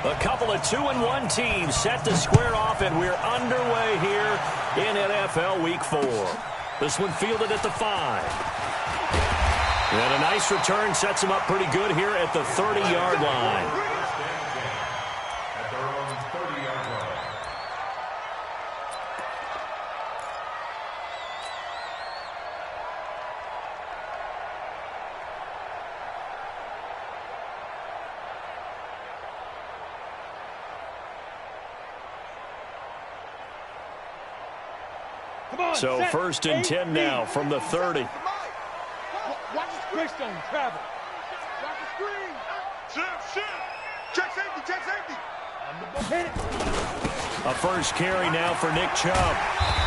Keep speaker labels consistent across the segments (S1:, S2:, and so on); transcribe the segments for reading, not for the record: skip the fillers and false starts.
S1: A couple of 2-1 teams set to square off, and we're underway here in NFL Week 4. This one fielded at the 5. And a nice return sets him up pretty good here at the 30-yard line. So 1st and 10 now from the 30.
S2: Watch the Greystone travel. Watch the screen. Check safety, check safety.
S1: A first carry now for Nick Chubb.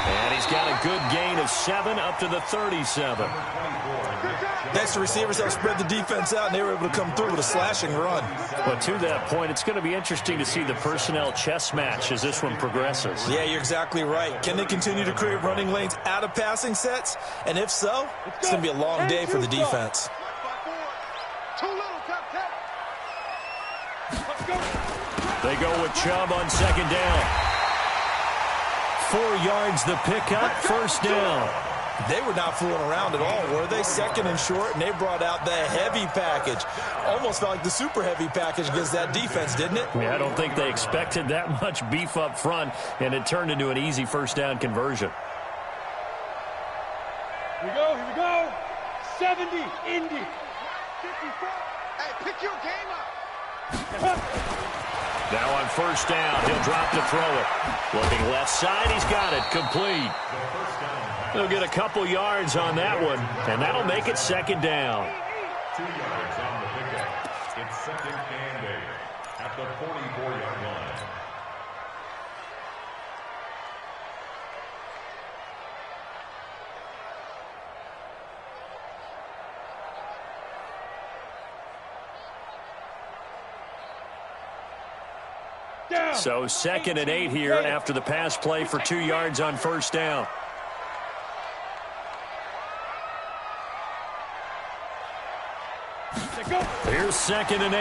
S1: And he's got a good gain of 7 up to the 37.
S3: Thanks to receivers that spread the defense out, and they were able to come through with a slashing run.
S1: But to that point, it's going to be interesting to see the personnel chess match as this one progresses.
S3: Yeah, you're exactly right. Can they continue to create running lanes out of passing sets? And if so, it's going to be a long day for the defense.
S1: They go with Chubb on 2nd down. 4 yards the pickup, 1st down.
S3: They were not fooling around at all, were they? 2nd and short, and they brought out the heavy package. Almost felt like the super heavy package against that defense, didn't it?
S1: Yeah, I don't think they expected that much beef up front, and it turned into an easy 1st down conversion.
S2: Here we go. 70, Indy. 54. Hey, pick your game up.
S1: Now on 1st down, he'll drop to throw it. Looking left side, he's got it, complete. He'll get a couple yards on that one, and that'll make it 2nd down.
S4: 2 yards on the pickup. It's 2nd and 8 at the 44-yard line.
S1: So 2nd and 8 here after the pass play for 2 yards on 1st down. Here's 2nd and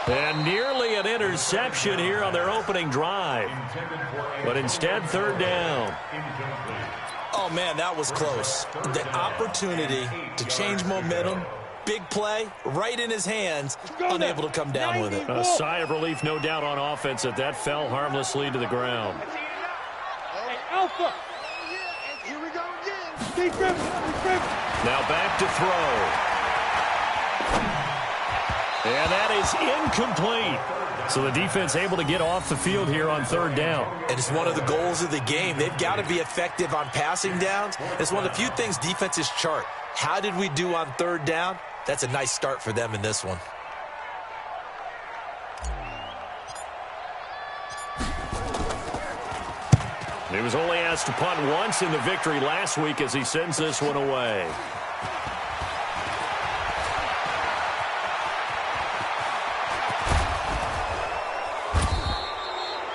S1: 8. And nearly an interception here on their opening drive. But instead, 3rd down.
S3: Oh, man, that was close. The opportunity to change momentum, big play, right in his hands, unable to come down with it.
S1: A sigh of relief, no doubt, on offense that fell harmlessly to the ground.
S2: Hey, Alpha. Here we go again.
S1: Now back to throw. And that is incomplete. So the defense able to get off the field here on 3rd down.
S3: And it's one of the goals of the game. They've got to be effective on passing downs. It's one of the few things defenses chart. How did we do on 3rd down? That's a nice start for them in this one.
S1: He was only asked to punt once in the victory last week as he sends this one away.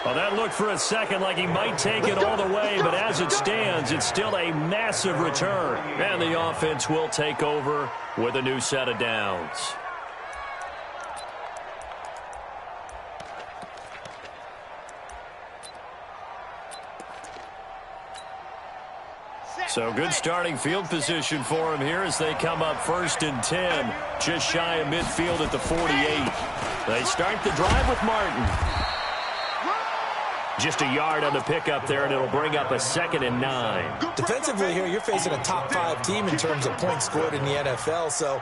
S1: Well, that looked for a second like he might take it all the way, but as it stands, it's still a massive return. And the offense will take over with a new set of downs. So good starting field position for him here as they come up 1st and 10, just shy of midfield at the 48. They start the drive with Martin. Just a yard on the pickup there, and it'll bring up a 2nd and 9.
S3: Defensively here, you're facing a top 5 team in terms of points scored in the NFL. So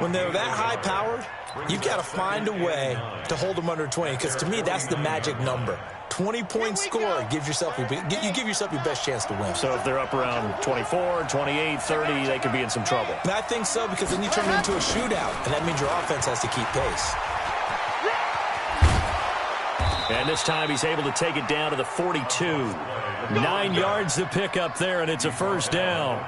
S3: when they're that high-powered, you've got to find a way to hold them under 20, because to me, that's the magic number. 20-point score gives yourself you give yourself your best chance to win.
S1: So if they're up around 24, 28, 30, they could be in some trouble.
S3: And I think so, because then you turn it into a shootout, and that means your offense has to keep pace.
S1: And this time he's able to take it down to the 42. 9 yards to pick up there, and it's a 1st down.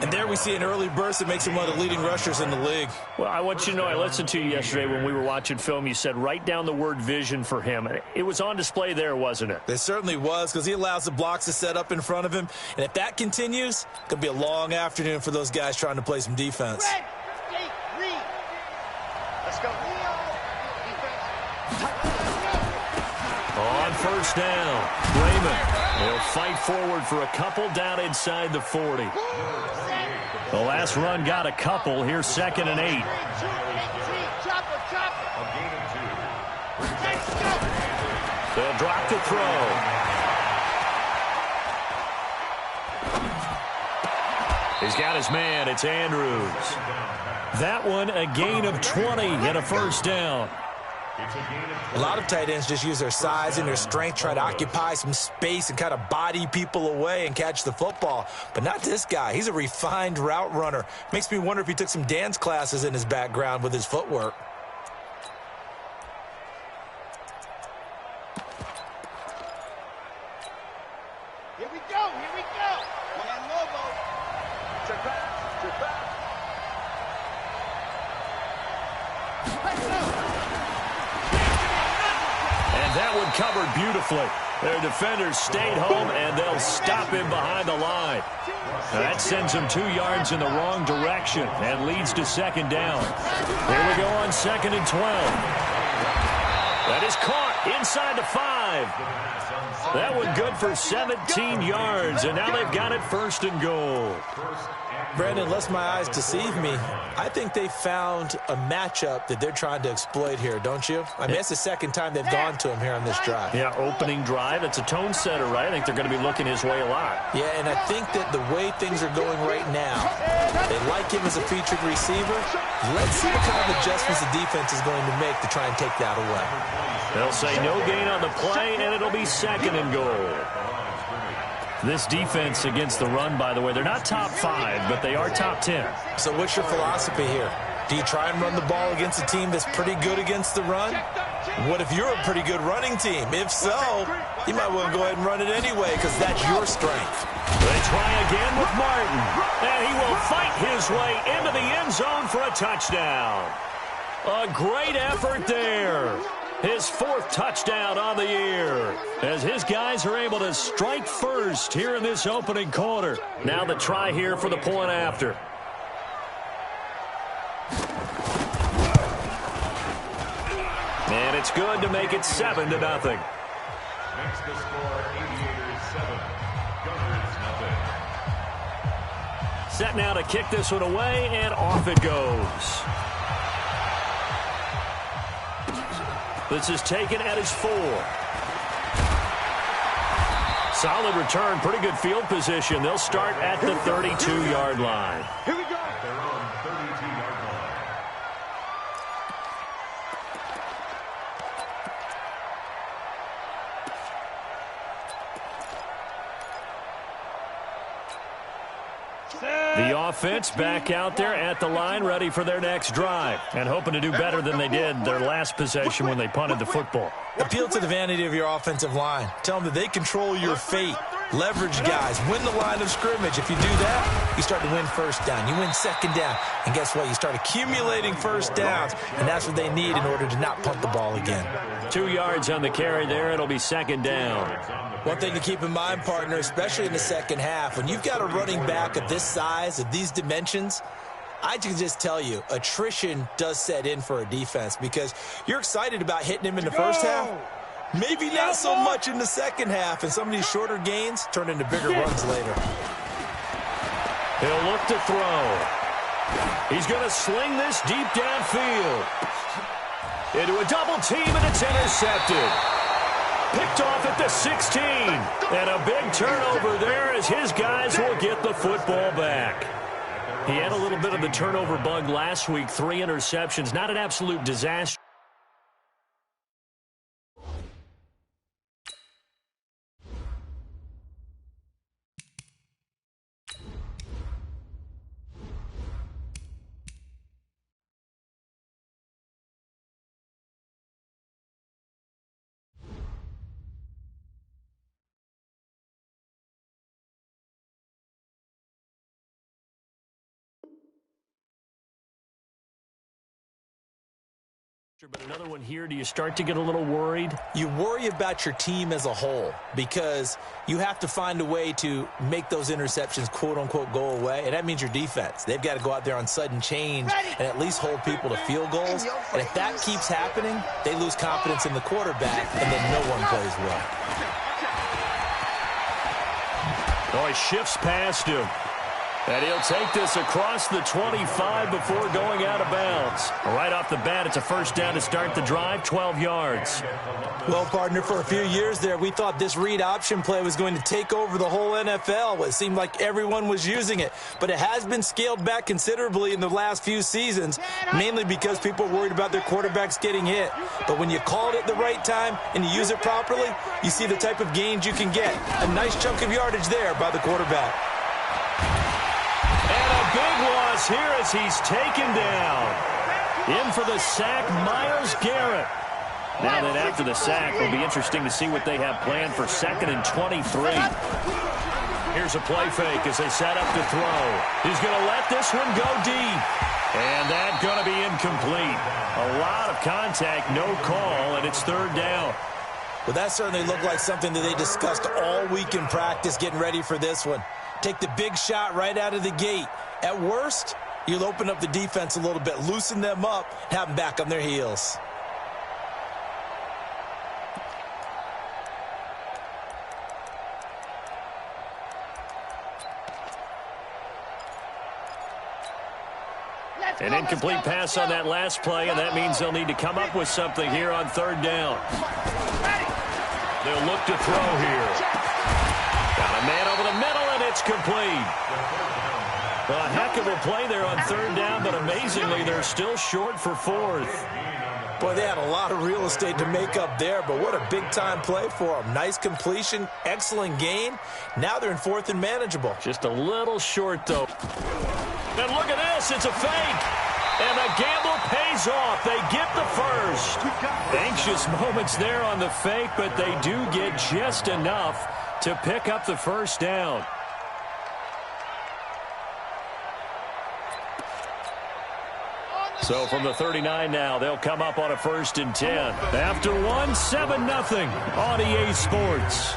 S3: And there we see an early burst that makes him one of the leading rushers in the league.
S1: Well, I want you to know, I listened to you yesterday when we were watching film. You said write down the word vision for him. It was on display there, wasn't it?
S3: It certainly was, because he allows the blocks to set up in front of him. And if that continues, it could be a long afternoon for those guys trying to play some defense.
S2: Let's go.
S1: On first down, Raymond. He'll fight forward for a couple down inside the 40. The last run got a couple. Here's 2nd and 8. They'll drop the throw. He's got his man. It's Andrews. That one a gain of 20 and a first down.
S3: A lot of tight ends just use their size and their strength, try to occupy some space and kind of body people away and catch the football. But not this guy. He's a refined route runner. Makes me wonder if he took some dance classes in his background with his footwork.
S2: Here we go. Here we go. Man, Lobo. Check back. Check back.
S1: And that one covered beautifully. Their defenders stayed home, and they'll stop him behind the line. Now that sends him 2 yards in the wrong direction and leads to 2nd down. Here we go on 2nd and 12. That is caught inside the 5. That one good for 17 yards, and now they've got it 1st and goal.
S3: Brandon, unless my eyes deceive me, I think they found a matchup that they're trying to exploit here, don't you? I mean, it's the 2nd time they've gone to him here on this drive.
S1: Yeah, opening drive. It's a tone setter, right? I think they're going to be looking his way a lot.
S3: Yeah, and I think that the way things are going right now, they like him as a featured receiver. Let's see what kind of adjustments the defense is going to make to try and take that away.
S1: They'll say no gain on the play, and it'll be 2nd and goal. This defense against the run, by the way, they're not top 5, but they are top 10.
S3: So what's your philosophy here? Do you try and run the ball against a team that's pretty good against the run? What if you're a pretty good running team? If so, you might want to go ahead and run it anyway because that's your strength.
S1: They try again with Martin, and he will fight his way into the end zone for a touchdown. A great effort there. His 4th touchdown on the year as his guys are able to strike first here in this opening quarter. Now the try here for the point after. And it's good to make it 7-0.
S4: Next to score, Aviators 7, Gunners nothing.
S1: Set now to kick this one away, and off it goes. This is taken at his 4. Solid return, pretty good field position. They'll start at the 32-yard line.
S2: Here we go.
S4: At their own 32-yard line.
S1: The offense back out there at the line, ready for their next drive, and hoping to do better than they did their last possession when they punted the football.
S3: Appeal to the vanity of your offensive line. Tell them that they control your fate. Leverage guys. Win the line of scrimmage. If you do that, you start to win first down. You win 2nd down. And guess what? You start accumulating first downs, and that's what they need in order to not punt the ball again.
S1: 2 yards on the carry there. It'll be 2nd down.
S3: One thing to keep in mind, partner, especially in the second half, when you've got a running back of this size, of these dimensions, I can just tell you, attrition does set in for a defense because you're excited about hitting him in the first half. Maybe not so much in the second half, and some of these shorter gains turn into bigger runs later.
S1: He'll look to throw. He's going to sling this deep downfield. Into a double team, and it's intercepted. Picked off at the 16. And a big turnover there as his guys will get the football back. He had a little bit of the turnover bug last week, 3 interceptions. Not an absolute disaster. But another one here, do you start to get a little worried?
S3: You worry about your team as a whole because you have to find a way to make those interceptions, quote-unquote, go away, and that means your defense. They've got to go out there on sudden change and at least hold people to field goals. And if that keeps happening, they lose confidence in the quarterback, and then no one plays well.
S1: Oh, he shifts past him. And he'll take this across the 25 before going out of bounds. Right off the bat, it's a first down to start the drive, 12 yards.
S3: Well, partner, for a few years there, we thought this read option play was going to take over the whole NFL. It seemed like everyone was using it. But it has been scaled back considerably in the last few seasons, mainly because people are worried about their quarterbacks getting hit. But when you call it at the right time and you use it properly, you see the type of gains you can get. A nice chunk of yardage there by the quarterback.
S1: Big loss here as he's taken down. In for the sack, Myles Garrett. Now then after the sack, it'll be interesting to see what they have planned for 2nd and 23. Here's a play fake as they set up to throw. He's going to let this one go deep. And that's going to be incomplete. A lot of contact, no call, and it's 3rd down.
S3: Well, that certainly looked like something that they discussed all week in practice getting ready for this one. Take the big shot right out of the gate. At worst, you'll open up the defense a little bit, loosen them up, have them back on their heels.
S1: An incomplete pass on that last play, and that means they'll need to come up with something here on 3rd down. They'll look to throw here. Got a man over the middle, and it's complete. Well, a heck of a play there on 3rd down, but amazingly, they're still short for 4th.
S3: Boy, they had a lot of real estate to make up there, but what a big-time play for them. Nice completion, excellent gain. Now they're in 4th and manageable.
S1: Just a little short, though. And look at this. It's a fake. And the gamble pays off. They get the first. Anxious moments there on the fake, but they do get just enough to pick up the first down. So from the 39 now, they'll come up on a 1st and 10. After one, 7-0 on EA Sports.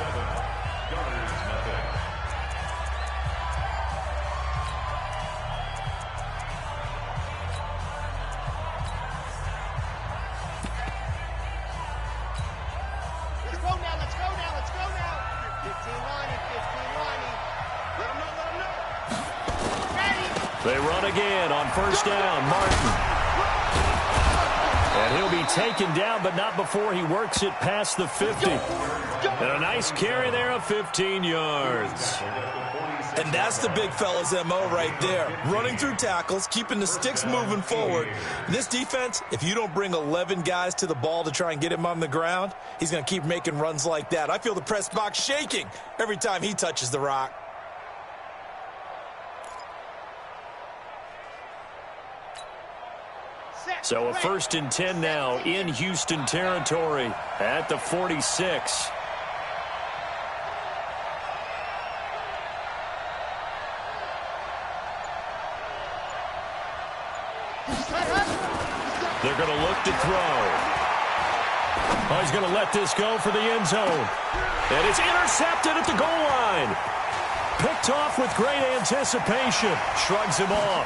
S1: They run again on 1st down. Martin. And he'll be taken down, but not before he works it past the 50. And a nice carry there of 15 yards.
S3: And that's the big fella's MO right there. Running through tackles, keeping the sticks moving forward. This defense, if you don't bring 11 guys to the ball to try and get him on the ground, he's going to keep making runs like that. I feel the press box shaking every time he touches the rock.
S1: So a 1st and 10 now in Houston territory at the 46. They're going to look to throw. Oh, he's going to let this go for the end zone. And it's intercepted at the goal line. Picked off with great anticipation. Shrugs him off.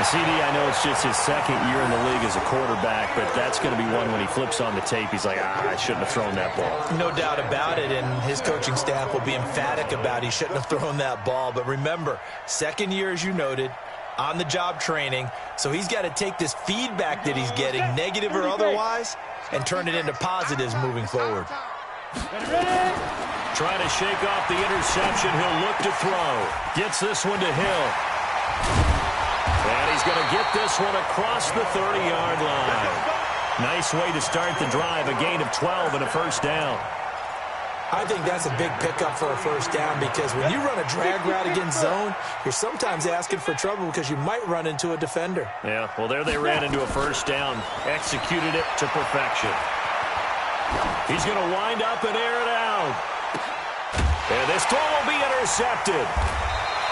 S1: CD, I know it's just his 2nd year in the league as a quarterback, but that's going to be one when he flips on the tape. He's like, I shouldn't have thrown that ball.
S3: No doubt about it, and his coaching staff will be emphatic about he shouldn't have thrown that ball. But remember, 2nd year, as you noted, on-the-job training, so he's got to take this feedback that he's getting, negative or otherwise, and turn it into positives moving forward.
S1: Trying to shake off the interception. He'll look to throw. Gets this one to Hill. And he's going to get this one across the 30-yard line. Nice way to start the drive, a gain of 12 and a first down.
S3: I think that's a big pickup for a first down because when you run a drag route against zone, you're sometimes asking for trouble because you might run into a defender.
S1: Yeah, well, there they ran into a first down, executed it to perfection. He's going to wind up and air it out. And this throw will be intercepted.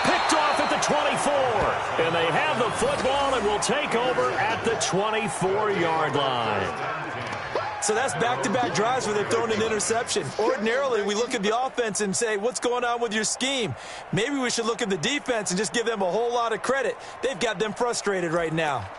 S1: Picked off at the 24. And they have the football and will take over at the 24-yard line.
S3: So that's back-to-back drives where they've thrown an interception. Ordinarily, we look at the offense and say, what's going on with your scheme? Maybe we should look at the defense and just give them a whole lot of credit. They've got them frustrated right now.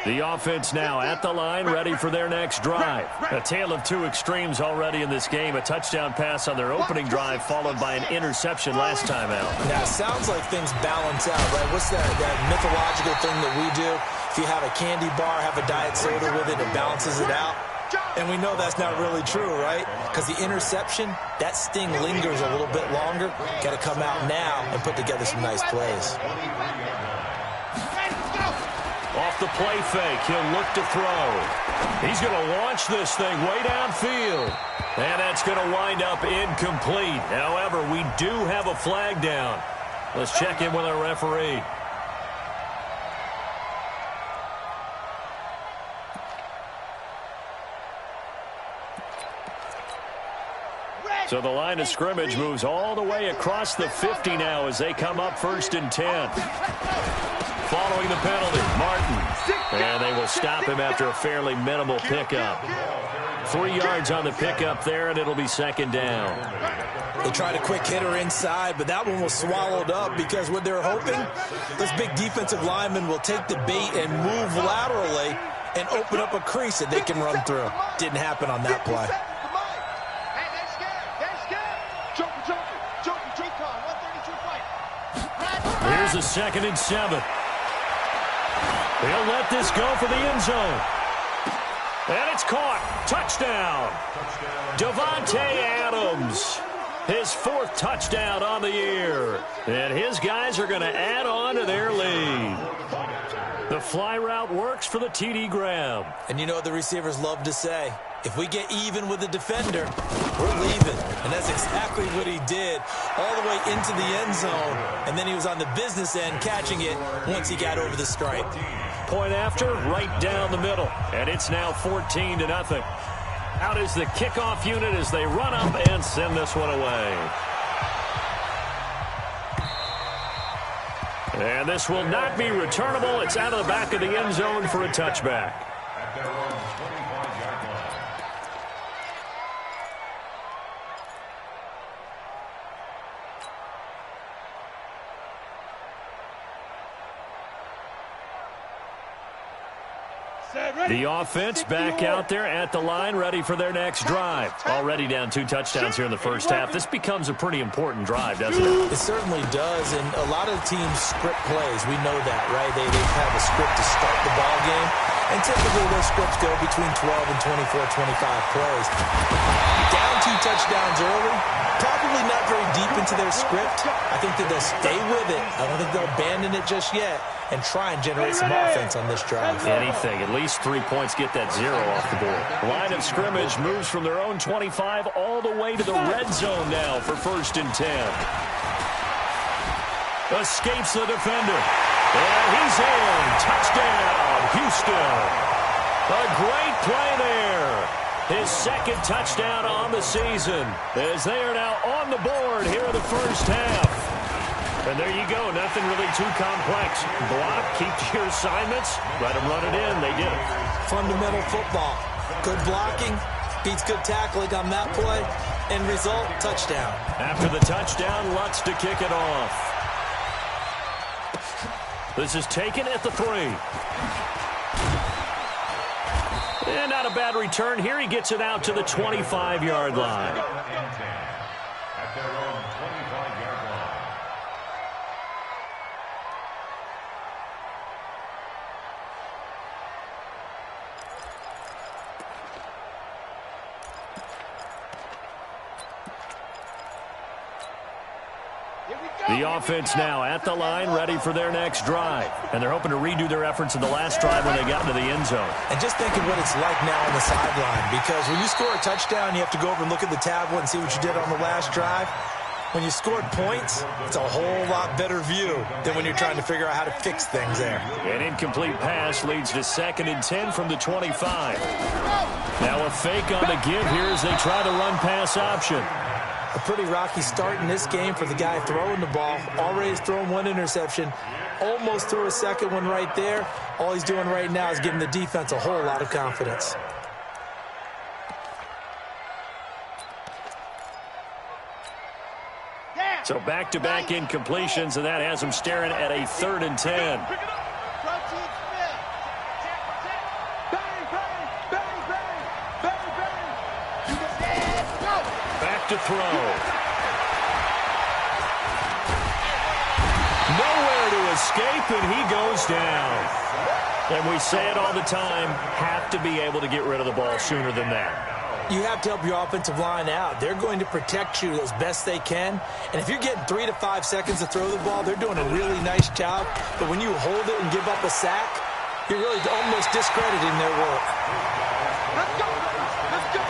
S1: The offense now at the line, ready for their next drive. A tale of two extremes already in this game. A touchdown pass on their opening drive, followed by an interception last time out.
S3: Now, it sounds like things balance out, right? What's that mythological thing that we do? If you have a candy bar, have a diet soda with it, it balances it out. And we know that's not really true, right? Because the interception, that sting lingers a little bit longer. Got to come out now and put together some nice plays.
S1: Off the play fake, he'll look to throw. He's going to launch this thing way downfield. And that's going to wind up incomplete. However, we do have a flag down. Let's check in with our referee. So the line of scrimmage moves all the way across the 50 now as they come up 1st and 10. Following the penalty, Martin. And they will stop him after a fairly minimal pickup. 3 yards on the pickup there, and it'll be 2nd down.
S3: They tried a quick hitter inside, but that one was swallowed up because what they're hoping, those big defensive linemen will take the bait and move laterally and open up a crease that they can run through. Didn't happen on that play.
S1: Here's a 2nd and 7. He'll let this go for the end zone. And it's caught. Touchdown. Davante Adams. His 4th touchdown on the year. And his guys are going to add on to their lead. The fly route works for the TD grab.
S3: And you know what the receivers love to say? If we get even with the defender, we're leaving. And that's exactly what he did all the way into the end zone. And then he was on the business end catching it once he got over the stripe.
S1: Point after, right down the middle. And it's now 14-0. Out is the kickoff unit as they run up and send this one away. And this will not be returnable. It's out of the back of the end zone for a touchback. The offense back out there at the line, ready for their next drive. Already down 2 touchdowns here in the first half. This becomes a pretty important drive, doesn't it?
S3: It certainly does, and a lot of teams script plays. We know that, right? They have a script to start the ball game, and typically those scripts go between 12 and 24, 25 plays. Down 2 touchdowns early, probably not very deep into their script. I think that they'll stay with it. I don't think they'll abandon it just yet and try and generate some offense on this drive.
S1: Anything. At least 3 points, get that 0 off the board. Line of scrimmage moves from their own 25 all the way to the red zone now for 1st and 10. Escapes the defender. And he's in. Touchdown, Houston. A great play there. His 2nd touchdown on the season as they are now on the board here in the first half. And there you go. Nothing really too complex. Block, keep to your assignments, let them run it in. They did it.
S3: Fundamental football. Good blocking beats good tackling on that play. End result, touchdown.
S1: After the touchdown, Lutz to kick it off. This is taken at the 3. And not a bad return here. He gets it out to the 25-yard line.
S4: At their own 25-yard line.
S1: The offense now at the line, ready for their next drive. And they're hoping to redo their efforts in the last drive when they got into the end zone.
S3: And just think of what it's like now on the sideline, because when you score a touchdown, you have to go over and look at the tablet and see what you did on the last drive. when you scored points, it's a whole lot better view than when you're trying to figure out how to fix things there.
S1: An incomplete pass leads to 2nd and 10 from the 25. Now a fake on the give here as they try the run-pass option.
S3: A pretty rocky start in this game for the guy throwing the ball. Already has thrown 1 interception. Almost threw a second one right there. All he's doing right now is giving the defense a whole lot of confidence.
S1: So back-to-back incompletions, and that has them staring at a 3rd and 10. Back to throw. Nowhere to escape, and he goes down. And we say it all the time, have to be able to get rid of the ball sooner than that.
S3: You have to help your offensive line out. They're going to protect you as best they can. And if you're getting 3 to 5 seconds to throw the ball, they're doing a really nice job. But when you hold it and give up a sack, you're really almost discrediting their work.
S2: Let's go! Let's go!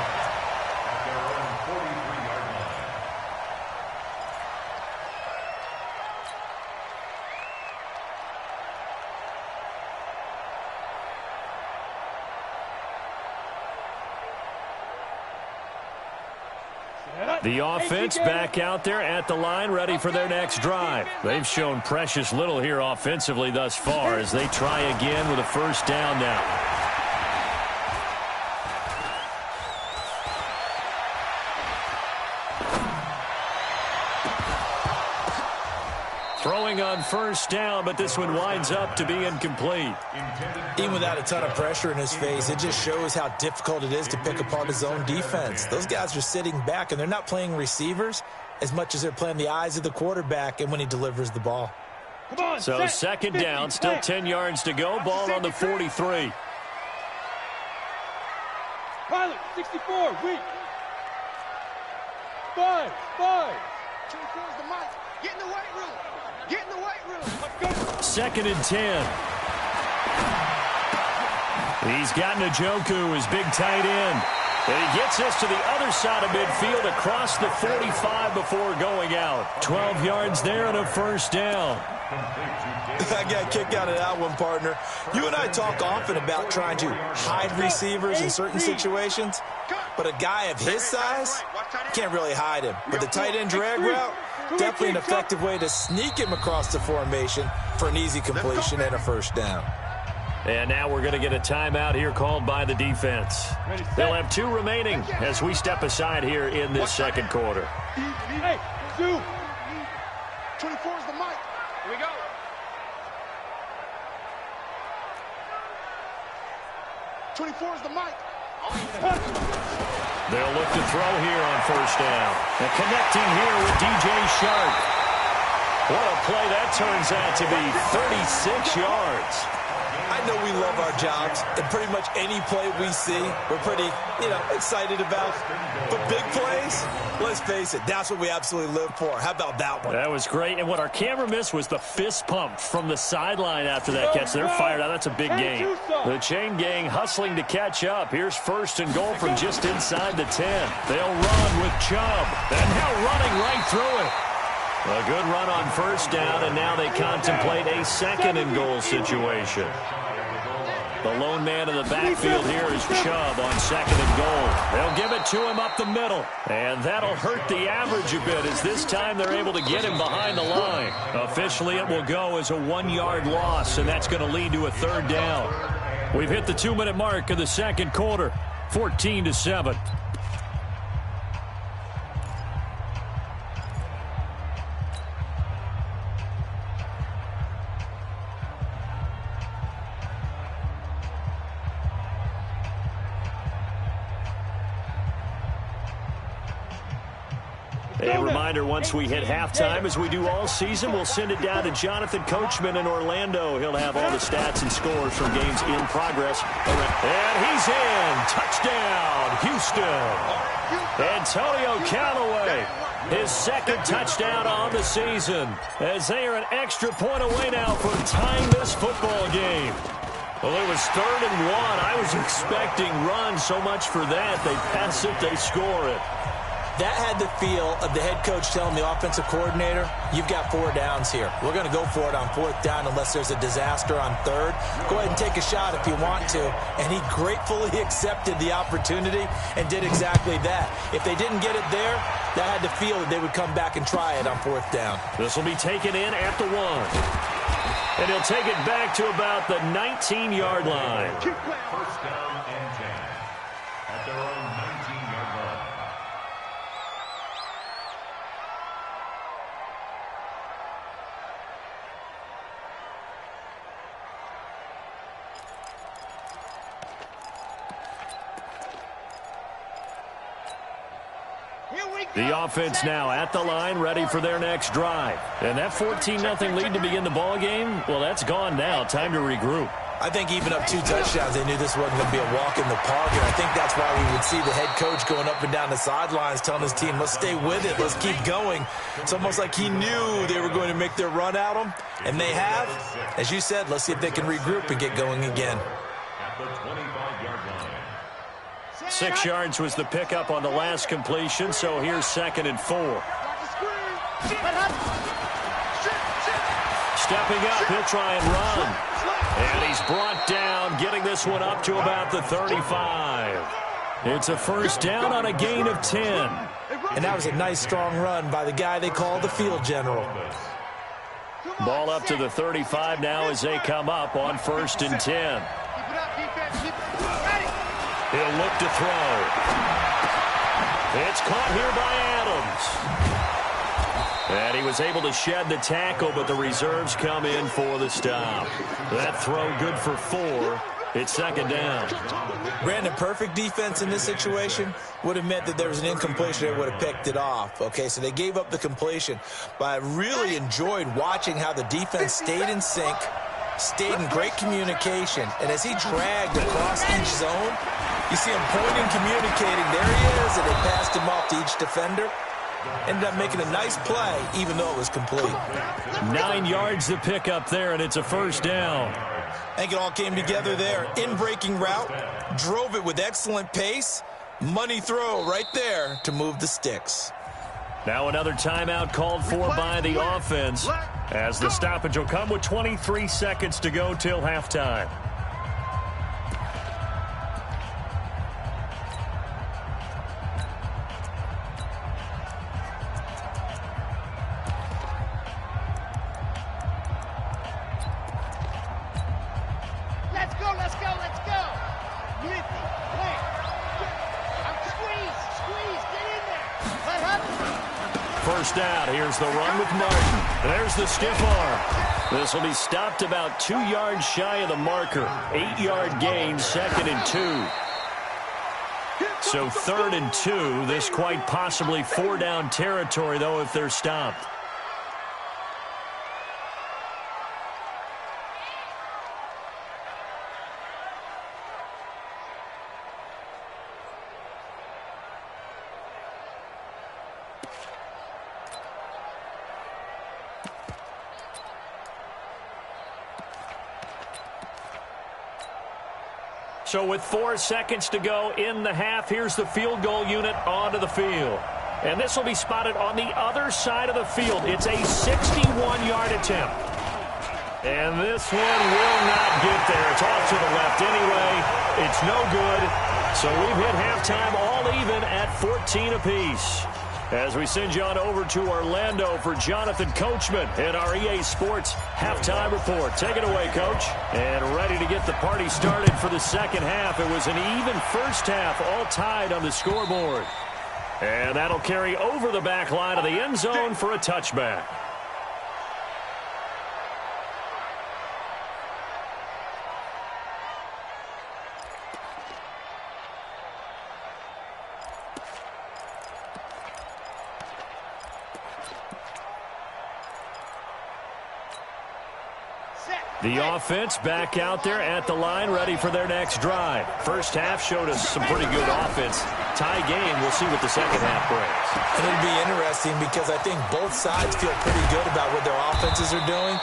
S1: The offense back out there at the line, ready for their next drive. They've shown precious little here offensively thus far as they try again with a 1st down now. Throwing on 1st down, but this one winds up to be incomplete.
S3: Even without a ton of pressure in his face, it just shows how difficult it is to pick apart his own defense. Those guys are sitting back, and they're not playing receivers as much as they're playing the eyes of the quarterback and when he delivers the ball.
S2: Come on,
S1: so 2nd down, still 10 yards to go, ball on the 43.
S2: Pilot, 64, weak. 5. 24's the mic. Get in the weight room. Get in the weight room. Let's go.
S1: 2nd and 10. He's got Njoku, his big tight end. And he gets us to the other side of midfield across the 45 before going out. 12 yards there and a 1st down.
S3: I got kicked out of that one, partner. You and I talk often about trying to hide receivers in certain situations, but a guy of his size, can't really hide him. But the tight end drag route, definitely an effective way to sneak him across the formation for an easy completion and a 1st down.
S1: And now we're going to get a timeout here called by the defense. They'll have 2 remaining as we step aside here in this 2nd quarter.
S2: Hey, Zoo. 24's the mic. Here we go. '24's the mic.
S1: They'll look to throw here on 1st down. And connecting here with DJ Shark. What a play that turns out to be, 36 yards.
S3: I know we love our jobs, and pretty much any play we see, we're pretty, excited about. But big plays, let's face it, that's what we absolutely live for. How about that one?
S1: That was great, and what our camera missed was the fist pump from the sideline after that catch. They're fired out. That's a big gain. The chain gang hustling to catch up. Here's 1st and goal from just inside the 10. They'll run with Chubb, and now running right through it. A good run on 1st down, and now they contemplate a 2nd and goal situation. The lone man in the backfield here is Chubb on 2nd and goal. They'll give it to him up the middle, and that'll hurt the average a bit as this time they're able to get him behind the line. Officially, it will go as a 1-yard loss, and that's going to lead to a 3rd down. We've hit the 2-minute mark of the 2nd quarter, 14-7. A reminder, once we hit halftime, as we do all season, we'll send it down to Jonathan Coachman in Orlando. He'll have all the stats and scores from games in progress. And he's in. Touchdown, Houston. Antonio Callaway, his 2nd touchdown on the season, as they are an extra point away now from tying this football game. Well, it was 3rd and 1. I was expecting run, so much for that. They pass it, they score it.
S3: That had the feel of the head coach telling the offensive coordinator, you've got 4 downs here. We're going to go for it on 4th down unless there's a disaster on 3rd. Go ahead and take a shot if you want to. And he gratefully accepted the opportunity and did exactly that. If they didn't get it there, that had the feel that they would come back and try it on 4th down.
S1: This will be taken in at the 1. And he'll take it back to about the 19-yard line.
S4: First down and 10 at their own 19-yard line.
S1: The offense now at the line, ready for their next drive. And that 14-0 lead to begin the ball game, well, that's gone now. Time to regroup.
S3: I think even up 2 touchdowns, they knew this wasn't going to be a walk in the park, and I think that's why we would see the head coach going up and down the sidelines telling his team, let's stay with it, let's keep going. It's almost like he knew they were going to make their run at him, and they have. As you said, let's see if they can regroup and get going again.
S4: At the 25-yard line.
S1: 6 yards was the pickup on the last completion, so here's 2nd and 4. Stepping up, he'll try and run. And he's brought down, getting this one up to about the 35. It's a first down on a gain of 10.
S3: And that was a nice, strong run by the guy they call the field general.
S1: Ball up to the 35 now as they come up on 1st and 10. He'll look to throw. It's caught here by Adams. And he was able to shed the tackle, but the reserves come in for the stop. That throw good for 4. It's 2nd down.
S3: Brandon, perfect defense in this situation would have meant that there was an incompletion. They would have picked it off. Okay, so they gave up the completion. But I really enjoyed watching how the defense stayed in sync, stayed in great communication. And as he dragged across each zone, you see him pointing, communicating. There he is, and they passed him off to each defender. Ended up making a nice play, even though it was complete.
S1: 9 yards to pick up there, and it's a first down.
S3: I think it all came together there. In-breaking route, drove it with excellent pace. Money throw right there to move the sticks.
S1: Now another timeout called for by the offense, as the stoppage will come with 23 seconds to go till halftime. First down. Here's the run with Martin. There's the stiff arm. This will be stopped about 2 yards shy of the marker. 8-yard gain, 2nd and 2. So 3rd and 2. This quite possibly 4-down territory, though, if they're stopped. So with 4 seconds to go in the half, here's the field goal unit onto the field. And this will be spotted on the other side of the field. It's a 61-yard attempt. And this one will not get there. It's off to the left anyway. It's no good. So we've hit halftime all even at 14 apiece. As we send you on over to Orlando for Jonathan Coachman in our EA Sports halftime report. Take it away, Coach. And ready to get the party started for the second half. It was an even first half, all tied on the scoreboard. And that'll carry over the back line of the end zone for a touchback. The offense back out there at the line, ready for their next drive. First half showed us some pretty good offense. Tie game, we'll see what the second half brings.
S3: And it'll be interesting because I think both sides feel pretty good about what their offenses are doing.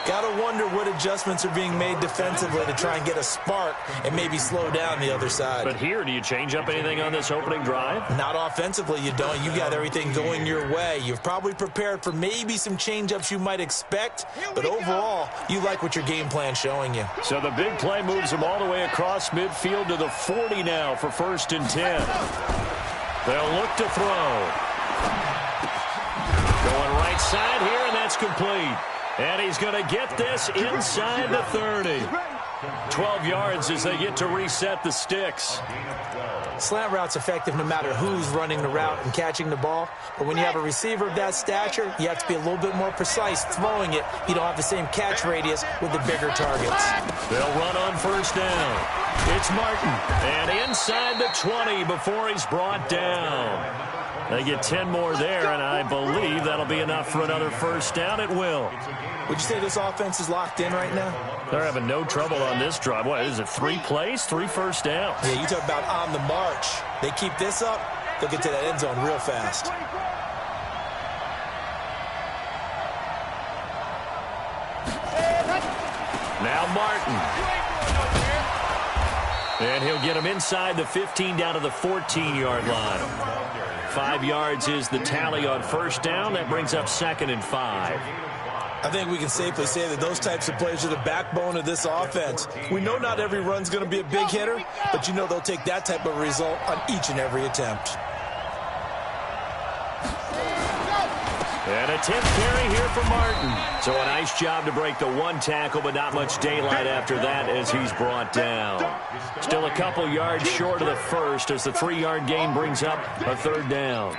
S3: Gotta wonder what adjustments are being made defensively to try and get a spark and maybe slow down the other side.
S1: But here, do you change up anything on this opening drive?
S3: Not offensively, you don't. You got everything going your way. You've probably prepared for maybe some change-ups you might expect, but overall, you like what your game plan's showing you.
S1: So the big play moves them all the way across midfield to the 40 now for 1st and 10. They'll look to throw. Going right side here, and that's complete. And he's going to get this inside the 30. 12 yards as they get to reset the sticks.
S3: Slant route's effective no matter who's running the route and catching the ball. But when you have a receiver of that stature, you have to be a little bit more precise throwing it. You don't have the same catch radius with the bigger targets.
S1: They'll run on 1st down. It's Martin. And inside the 20 before he's brought down. They get 10 more there, and I believe that'll be enough for another 1st down. It will.
S3: Would you say this offense is locked in right now?
S1: They're having no trouble on this drive. What is it, 3 plays, 3 first downs?
S3: Yeah, you talk about on the march. They keep this up, they'll get to that end zone real fast.
S1: Now Martin. And he'll get him inside the 15 down to the 14-yard line. 5 yards is the tally on 1st down. That brings up 2nd and 5.
S3: I think we can safely say that those types of plays are the backbone of this offense. We know not every run's going to be a big hitter, but you know they'll take that type of result on each and every attempt.
S1: And a 10th carry here for Martin. So a nice job to break the 1 tackle, but not much daylight after that as he's brought down. Still a couple yards short of the 1st as the 3-yard gain brings up a 3rd down.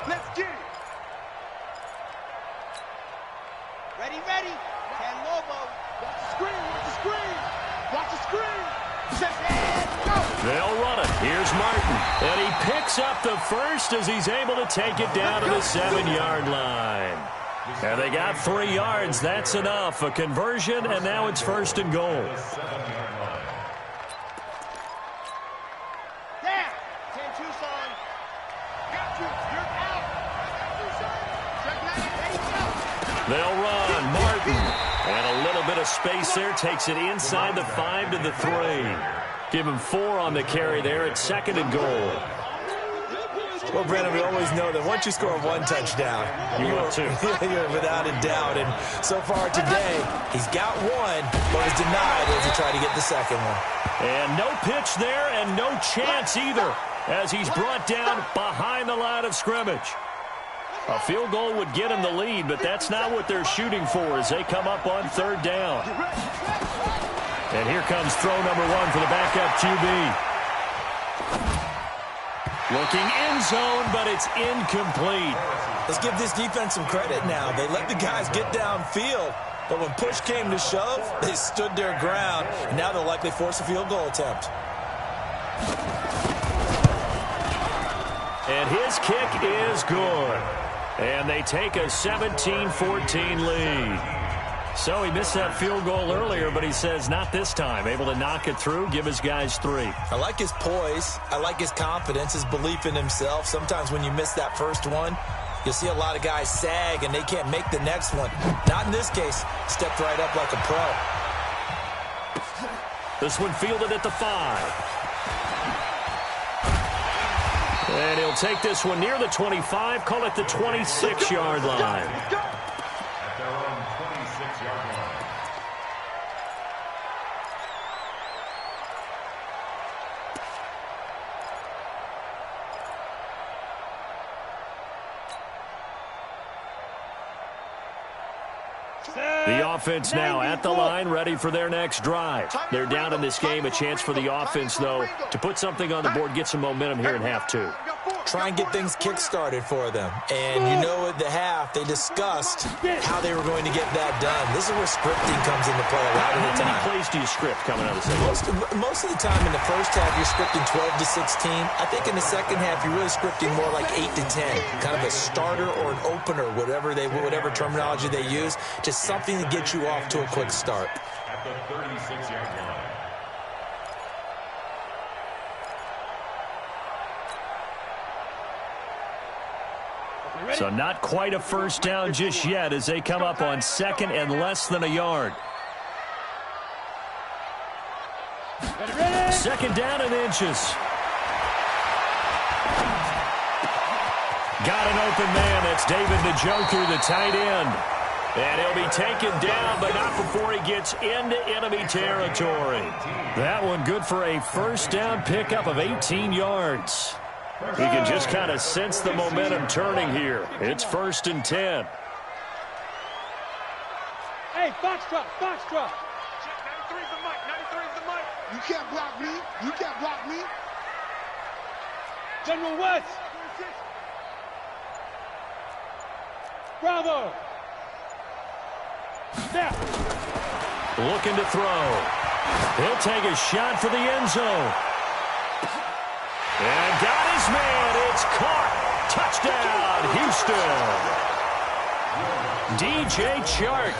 S2: Let's get it. Ready, ready. Ken Lobo. Watch the screen, watch the screen. Watch the screen. Set and go.
S1: They'll run it. Here's Martin. And he picks up the 1st as he's able to take it down to the 7-yard line. And they got 3 yards. That's enough. A conversion, and now it's 1st and goal.
S2: Down. 10 Tucson. Got you. You're out. Check 9. Ready, go.
S1: They'll run. Martin. And a little bit of space there. Takes it inside the 5 to the 3. Give him 4 on the carry there at 2nd and goal.
S3: Well, Brandon, we always know that once you score 1 touchdown, you're without a doubt. And so far today, he's got 1, but was denied as he tried to get the 2nd one.
S1: And no pitch there and no chance either as he's brought down behind the line of scrimmage. A field goal would get him the lead, but that's not what they're shooting for as they come up on 3rd down. And here comes throw number 1 for the backup QB. Looking end zone, but it's incomplete.
S3: Let's give this defense some credit now. They let the guys get downfield, but when push came to shove, they stood their ground, and now they'll likely force a field goal attempt.
S1: And his kick is good. And they take a 17-14 lead. So he missed that field goal earlier, but he says not this time. Able to knock it through, give his guys 3.
S3: I like his poise. I like his confidence, his belief in himself. Sometimes when you miss that first one, you'll see a lot of guys sag and they can't make the next one. Not in this case. Stepped right up like a pro.
S1: This one fielded at the 5. And he'll take this one near the 25, call it the 26-yard line. The offense now at the line, ready for their next drive. They're down in this game. A chance for the offense, though, to put something on the board, get some momentum here in half 2.
S3: Try and get things kick-started for them. And you know at the half, they discussed how they were going to get that done. This is where scripting comes into play a lot of the time.
S1: How many plays do you script coming out of the second?
S3: Most of the time in the first half, you're scripting 12 to 16. I think in the second half, you're really scripting more like 8 to 10. Kind of a starter or an opener, whatever terminology they use. Just something to get you off to a quick start.
S4: At the 36-yard line.
S1: So not quite a first down just yet as they come up on 2nd and less than a yard. 2nd down and inches. Got an open man. That's David Njoku, the tight end. And he'll be taken down, but not before he gets into enemy territory. That one good for a first down pickup of 18 yards. You can just kind of sense the momentum turning here. It's 1st and 10.
S2: Hey, Foxtrot, Foxtrot. 93's the mic, 93's the mic. You can't block me. You can't block me. General West. Bravo. Snap.
S1: Looking to throw. He'll take a shot for the end zone. And got his man. It's caught. Touchdown, Houston. DJ Chark,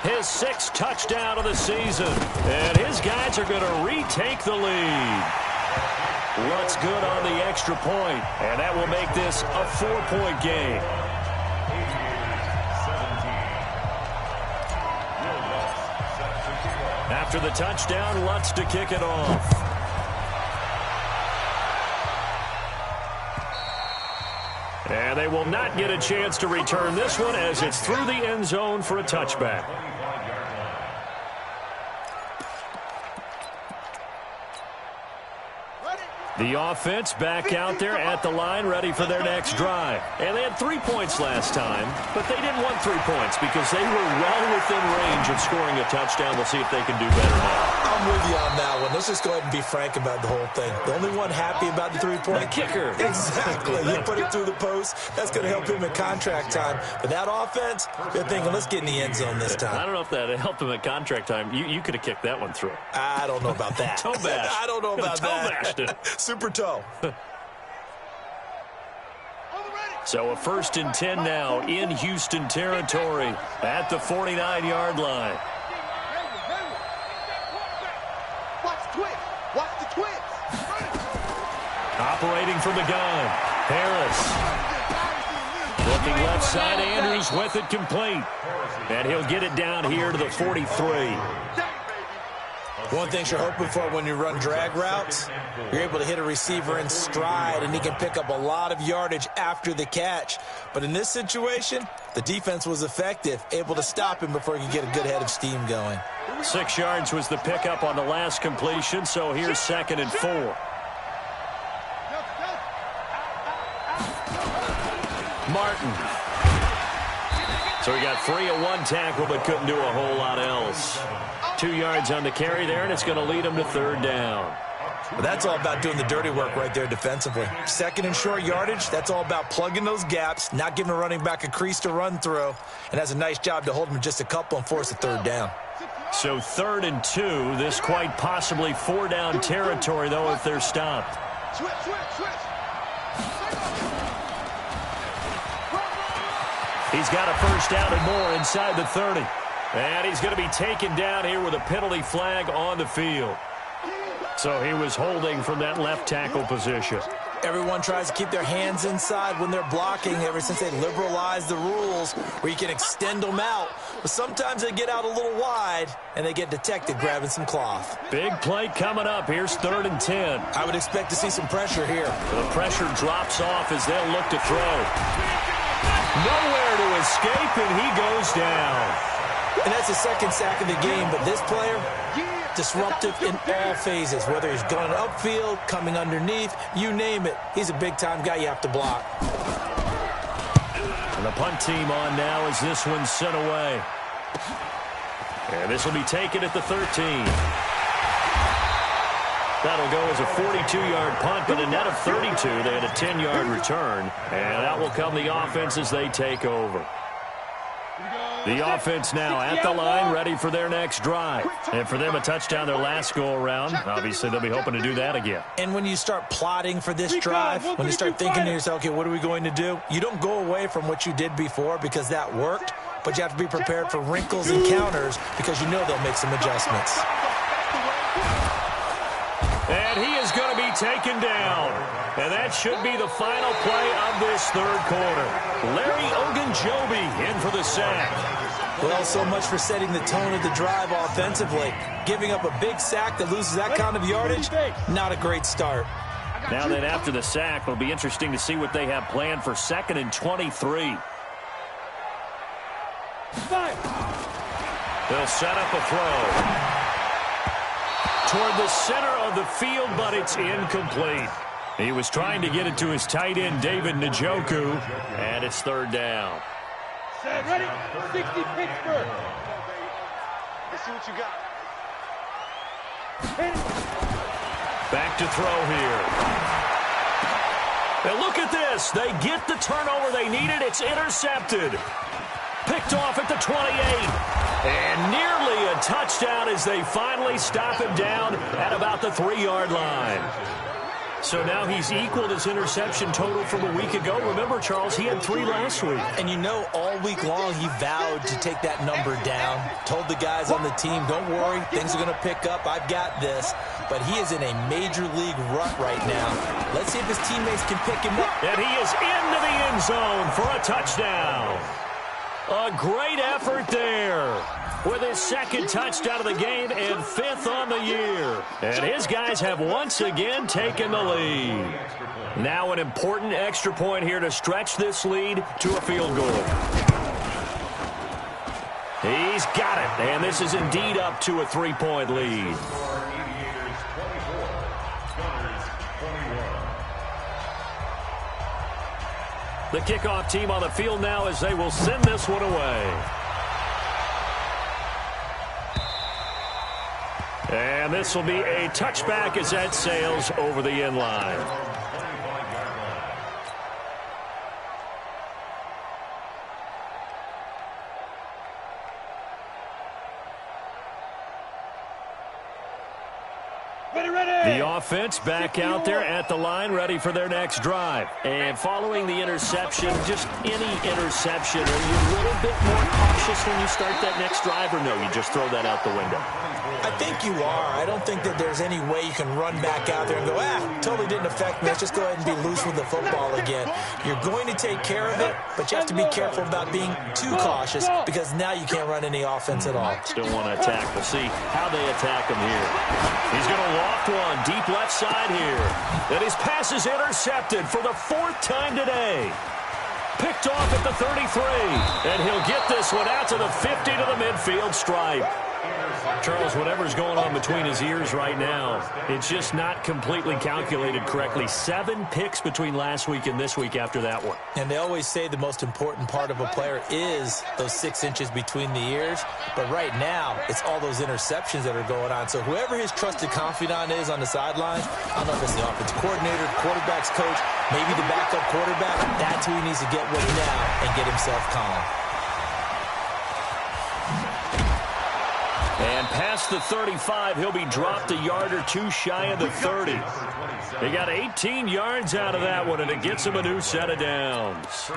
S1: his 6th touchdown of the season. And his guys are going to retake the lead. What's good on the extra point? And that will make this a 4-point game. After the touchdown, Lutz to kick it off. And they will not get a chance to return this one as it's through the end zone for a touchback. The offense back out there at the line, ready for their next drive. And they had 3 points last time, but they didn't want 3 points because they were well within range of scoring a touchdown. We'll see if they can do better now.
S3: I'm with you on that one. Let's just go ahead and be frank about the whole thing. The only one happy about the 3-point.
S1: The kicker.
S3: Exactly. You put it through the post. That's going to help him in contract time. But that offense, they're thinking, let's get in the end zone this time.
S1: I don't know if that helped him at contract time. You could have kicked that one through.
S3: I don't know about that.
S1: Toe bash.
S3: I don't know about that.
S1: Toe bashed it.
S3: Super toe.
S1: So a 1st and 10 now in Houston territory at the 49-yard line.
S2: Watch the twist. Watch the twist.
S1: Operating from the gun, Harris. Looking left side, Andrews with it complete. And he'll get it down here to the 43.
S3: One thing you're hoping for when you run drag routes, you're able to hit a receiver in stride, and he can pick up a lot of yardage after the catch. But in this situation, the defense was effective, able to stop him before he could get a good head of steam going.
S1: 6 yards was the pickup on the last completion, so here's 2nd and 4. Martin. So he got free of 1 tackle, but couldn't do a whole lot else. 2 yards on the carry there, and it's going to lead him to 3rd down.
S3: But that's all about doing the dirty work right there defensively. 2nd and short yardage, that's all about plugging those gaps, not giving a running back a crease to run through, and has a nice job to hold him just a couple and force a 3rd down.
S1: So 3rd and 2, this quite possibly 4-down territory, though, if they're stopped.
S2: Switch, switch, switch.
S1: He's got a first down and more inside the 30. And he's going to be taken down here with a penalty flag on the field. So he was holding from that left tackle position.
S3: Everyone tries to keep their hands inside when they're blocking ever since they liberalized the rules where you can extend them out. But sometimes they get out a little wide and they get detected grabbing some cloth.
S1: Big play coming up. Here's 3rd and 10.
S3: I would expect to see some pressure here.
S1: The pressure drops off as they'll look to throw. Nowhere to escape, and he goes down.
S3: And that's the 2nd sack of the game, but this player, disruptive in all phases, whether he's going upfield, coming underneath, you name it. He's a big-time guy you have to block.
S1: And the punt team on now as this one's sent away. And this will be taken at the 13. That'll go as a 42-yard punt, but a net of 32. They had a 10-yard return, and that will come the offense as they take over. The offense now at the line, ready for their next drive. And for them, a touchdown their last go-around. Obviously, they'll be hoping to do that again.
S3: And when you start plotting for this drive, when you start thinking to yourself, okay, what are we going to do? You don't go away from what you did before because that worked, but you have to be prepared for wrinkles and counters because you know they'll make some adjustments.
S1: And he is going to be taken down. And that should be the final play of this third quarter. Larry Ogunjobi in for the sack.
S3: Well, so much for setting the tone of the drive offensively. Giving up a big sack that loses that kind of yardage, not a great start.
S1: Now then, after the sack, it'll be interesting to see what they have planned for 2nd and 23. They'll set up a throw toward the center of the field, but it's incomplete. He was trying to get it to his tight end, David Njoku, and it's 3rd down.
S2: Set, ready? 60 Pittsburgh. Let's see what you got.
S1: Back to throw here. And look at this. They get the turnover they needed. It's intercepted. Picked off at the 28. And nearly a touchdown as they finally stop him down at about the 3-yard line. So now he's equaled his interception total from a week ago. Remember, Charles, he had 3 last week.
S3: And you know, all week long he vowed to take that number down. Told the guys on the team, don't worry, things are going to pick up. I've got this. But he is in a major league rut right now. Let's see if his teammates can pick him up.
S1: And he is into the end zone for a touchdown. A great effort there with his 2nd touchdown of the game and 5th on the year. And his guys have once again taken the lead. Now an important extra point here to stretch this lead to a field goal. He's got it, and this is indeed up to a 3-point lead. The kickoff team on the field now as they will send this one away. And this will be a touchback as that sails over the end line. The offense back out there at the line, ready for their next drive. And following the interception, just any interception, are you a little bit more cautious when you start that next drive, or no, you just throw that out the window?
S3: I think you are. I don't think that there's any way you can run back out there and go, totally didn't affect me. Let's just go ahead and be loose with the football again. You're going to take care of it, but you have to be careful about being too cautious because now you can't run any offense at all.
S1: Still want to attack. We'll see how they attack him here. He's going to loft one deep left side here. And his pass is intercepted for the 4th time today. Picked off at the 33. And he'll get this one out to the 50 to the midfield stripe. Charles, whatever's going on between his ears right now, it's just not completely calculated correctly. 7 picks between last week and this week after that one.
S3: And they always say the most important part of a player is those 6 inches between the ears. But right now, it's all those interceptions that are going on. So whoever his trusted confidant is on the sidelines, I don't know if it's the offensive coordinator, quarterback's coach, maybe the backup quarterback, that's who he needs to get with now and get himself calm.
S1: And past the 35, he'll be dropped a yard or 2 shy of the 30. They got 18 yards out of that one, and it gets him a new set of downs.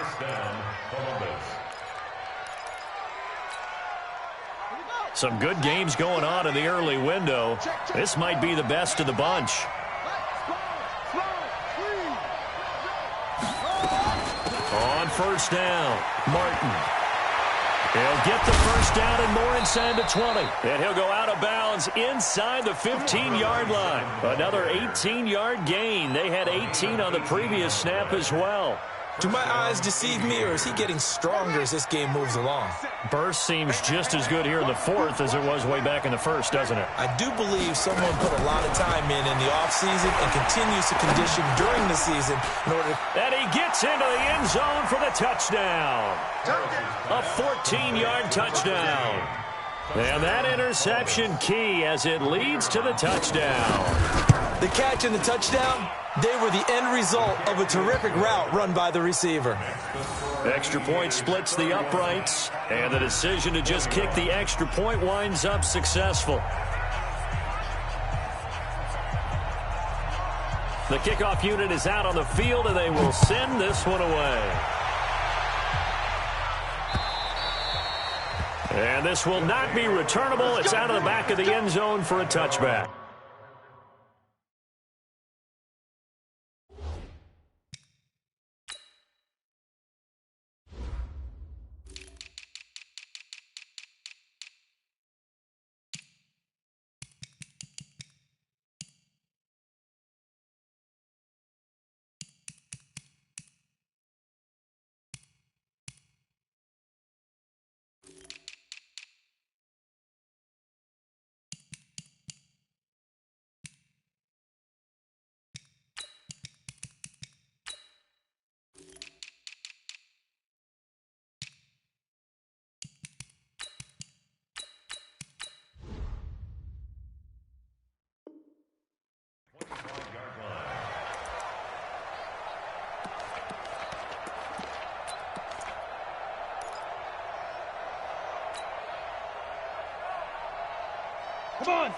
S1: Some good games going on in the early window. This might be the best of the bunch. On 1st down, Martin. He'll get the 1st down and more inside the 20. And he'll go out of bounds inside the 15-yard line. Another 18-yard gain. They had 18 on the previous snap as well.
S3: Do my eyes deceive me, or is he getting stronger as this game moves along?
S1: Burst seems just as good here in the 4th as it was way back in the 1st, doesn't it?
S3: I do believe someone put a lot of time in the offseason and continues to condition during the season in order to...
S1: And he gets into the end zone for the touchdown. A 14-yard touchdown. And that interception key as it leads to the touchdown.
S3: The catch and the touchdown, they were the end result of a terrific route run by the receiver.
S1: Extra point splits the uprights, and the decision to just kick the extra point winds up successful. The kickoff unit is out on the field, and they will send this one away. And this will not be returnable. It's out of the back of the end zone for a touchback.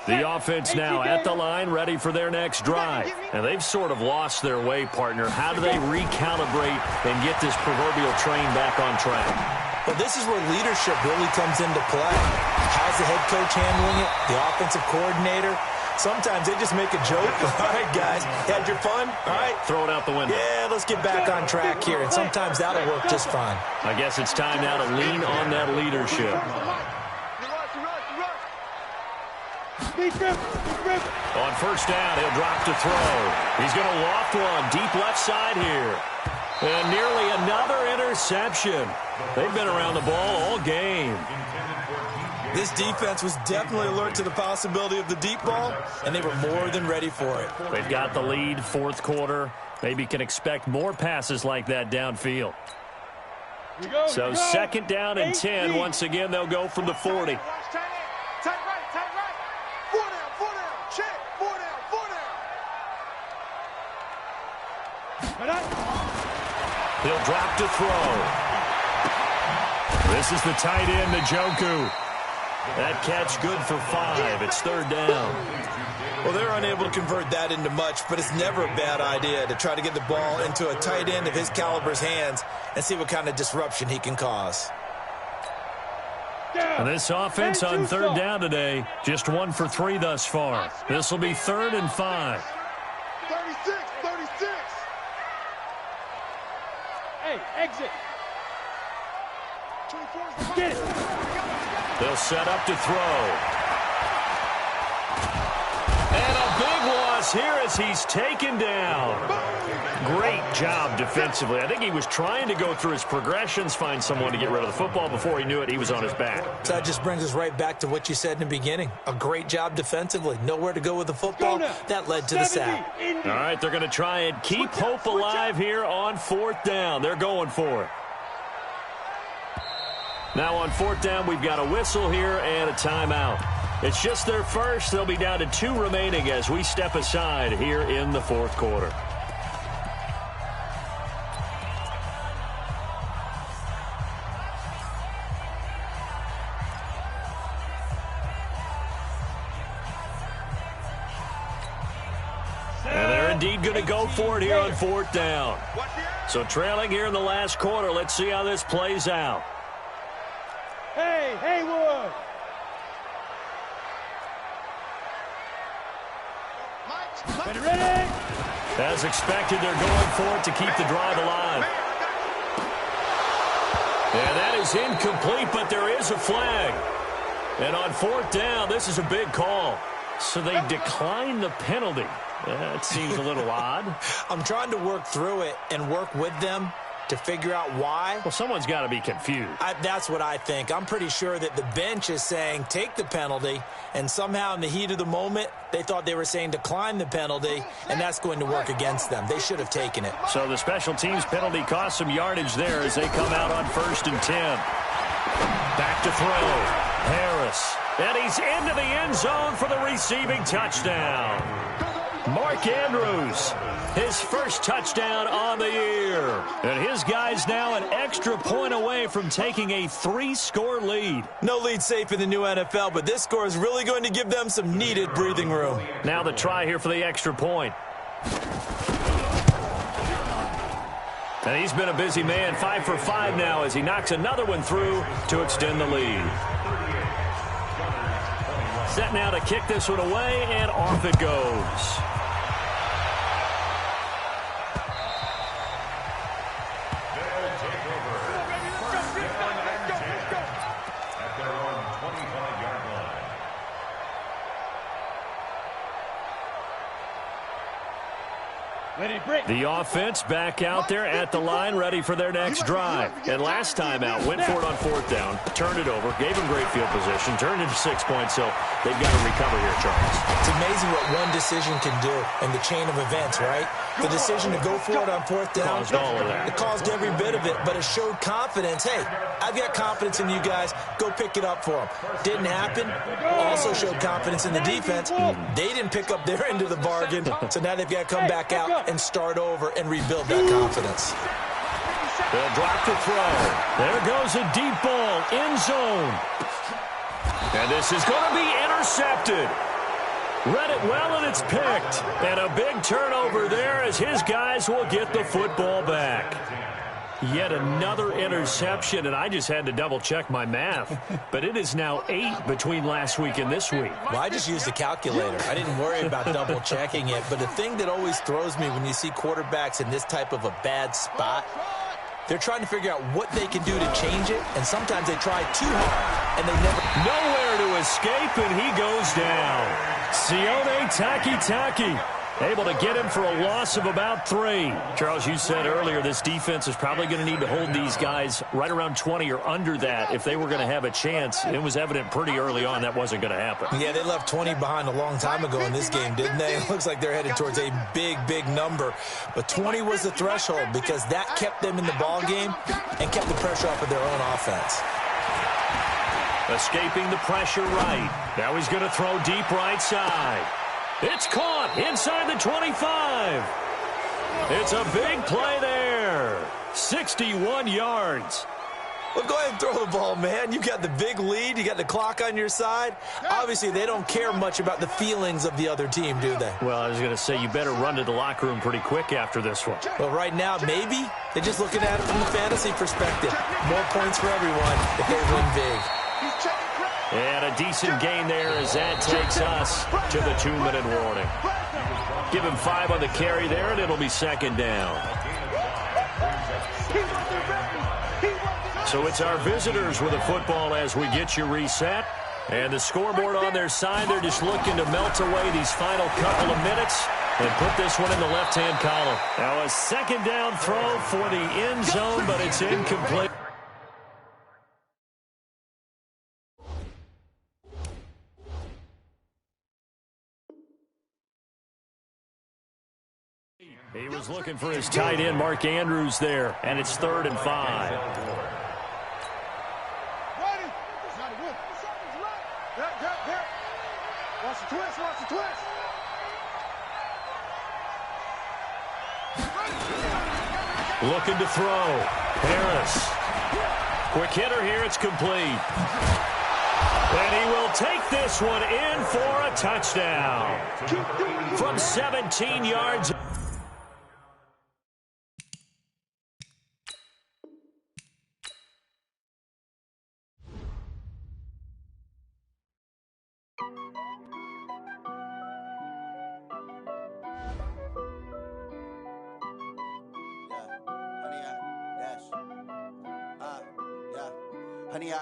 S1: The offense now at the line, ready for their next drive. And they've sort of lost their way, partner. How do they recalibrate and get this proverbial train back on track?
S3: Well, this is where leadership really comes into play. How's the head coach handling it? The offensive coordinator? Sometimes they just make a joke. All right, guys, had your fun? All right.
S1: Throw it out the window.
S3: Yeah, let's get back on track here. And sometimes that'll work just fine.
S1: I guess it's time now to lean on that leadership. On first down, he'll drop to throw. He's going to loft one deep left side here. And nearly another interception. They've been around the ball all game.
S3: This defense was definitely alert to the possibility of the deep ball, and they were more than ready for it.
S1: They've got the lead, fourth quarter. Maybe can expect more passes like that downfield. So second down and 10. Once again, they'll go from the 40. He'll drop to throw. This is the tight end, Njoku. That catch good for 5. It's third down.
S3: Well, they're unable to convert that into much, but it's never a bad idea to try to get the ball into a tight end of his caliber's hands and see what kind of disruption he can cause.
S1: And this offense on third down today, just 1 for 3 thus far. This will be 3rd and 5.
S2: 36. Hey, exit. Get it.
S1: They'll set up to throw. And a big loss here as he's taken down. Great job defensively. I think he was trying to go through his progressions, find someone to get rid of the football. Before he knew it, he was on his back.
S3: So that just brings us right back to what you said in the beginning. A great job defensively. Nowhere to go with the football. That led to the sack.
S1: All right, they're going to try and keep hope alive here on 4th down. They're going for it. Now on 4th down, we've got a whistle here and a timeout. It's just their first. They'll be down to 2 remaining as we step aside here in the 4th quarter. And they're indeed going to go for it here on 4th down. So trailing here in the last quarter. Let's see how this plays out.
S2: Hey, Haywood. Ready?
S1: As expected, they're going for it to keep the drive alive. And that is incomplete, but there is a flag. And on 4th down, this is a big call. So they decline the penalty. That seems a little odd.
S3: I'm trying to work through it and work with them to figure out why.
S1: Well, someone's got to be confused.
S3: That's what I think. I'm pretty sure that the bench is saying take the penalty, and somehow in the heat of the moment, they thought they were saying decline the penalty, and that's going to work against them. They should have taken it.
S1: So the special teams penalty cost some yardage there as they come out on 1st and 10. Back to throw. Harris. And he's into the end zone for the receiving touchdown. Mark Andrews, his first touchdown on the year. And his guys now an extra point away from taking a 3-score lead.
S3: No lead safe in the new NFL, but this score is really going to give them some needed breathing room.
S1: Now the try here for the extra point. And he's been a busy man, 5 for 5 now as he knocks another one through to extend the lead. Set now to kick this one away, and off it goes. The offense back out there at the line, ready for their next drive. And last time out, went for it on 4th down, turned it over, gave them great field position, turned into 6 points, so they've got to recover here, Charles.
S3: It's amazing what one decision can do in the chain of events, right? The decision to go for it on 4th down,
S1: caused all of that.
S3: It caused every bit of it, but it showed confidence. Hey, I've got confidence in you guys. Go pick it up for them. Didn't happen. Also showed confidence in the defense. They didn't pick up their end of the bargain, so now they've got to come back out and start over and rebuild that confidence.
S1: They'll drop to throw. There goes a deep ball, end zone. And this is going to be intercepted. Read it well, and it's picked. And a big turnover there as his guys will get the football back. Yet another interception, and I just had to double-check my math. But it is now 8 between last week and this week.
S3: Well, I just used a calculator. I didn't worry about double-checking it. But the thing that always throws me when you see quarterbacks in this type of a bad spot, they're trying to figure out what they can do to change it, and sometimes they try too hard, and they never...
S1: Nowhere to escape, and he goes down. Sione Takitaki able to get him for a loss of about 3. Charles, you said earlier this defense is probably going to need to hold these guys right around 20 or under that if they were going to have a chance. It was evident pretty early on that wasn't going to happen.
S3: Yeah, they left 20 behind a long time ago in this game, didn't they? It looks like they're headed towards a big, big number. But 20 was the threshold because that kept them in the ball game and kept the pressure off of their own offense.
S1: Escaping the pressure right. Now he's going to throw deep right side. It's caught inside the 25. It's a big play there. 61 yards.
S3: Well, go ahead and throw the ball, man. You got the big lead. You got the clock on your side. Obviously, they don't care much about the feelings of the other team, do they?
S1: Well, I was going to say, you better run to the locker room pretty quick after this one.
S3: Well, right now, maybe. They're just looking at it from the fantasy perspective. More points for everyone if they win big.
S1: And a decent gain there as that takes us to the 2-minute warning. Give him 5 on the carry there, and it'll be second down. So it's our visitors with the football as we get you reset. And the scoreboard on their side, they're just looking to melt away these final couple of minutes and put this one in the left-hand column. Now a second down throw for the end zone, but it's incomplete. He was looking for his tight end, Mark Andrews, there, and it's 3rd and 5.
S2: Watch the twist, watch the twist.
S1: Looking to throw. Harris. Quick hitter here, it's complete. And he will take this one in for a touchdown. From 17 yards.
S5: Honey,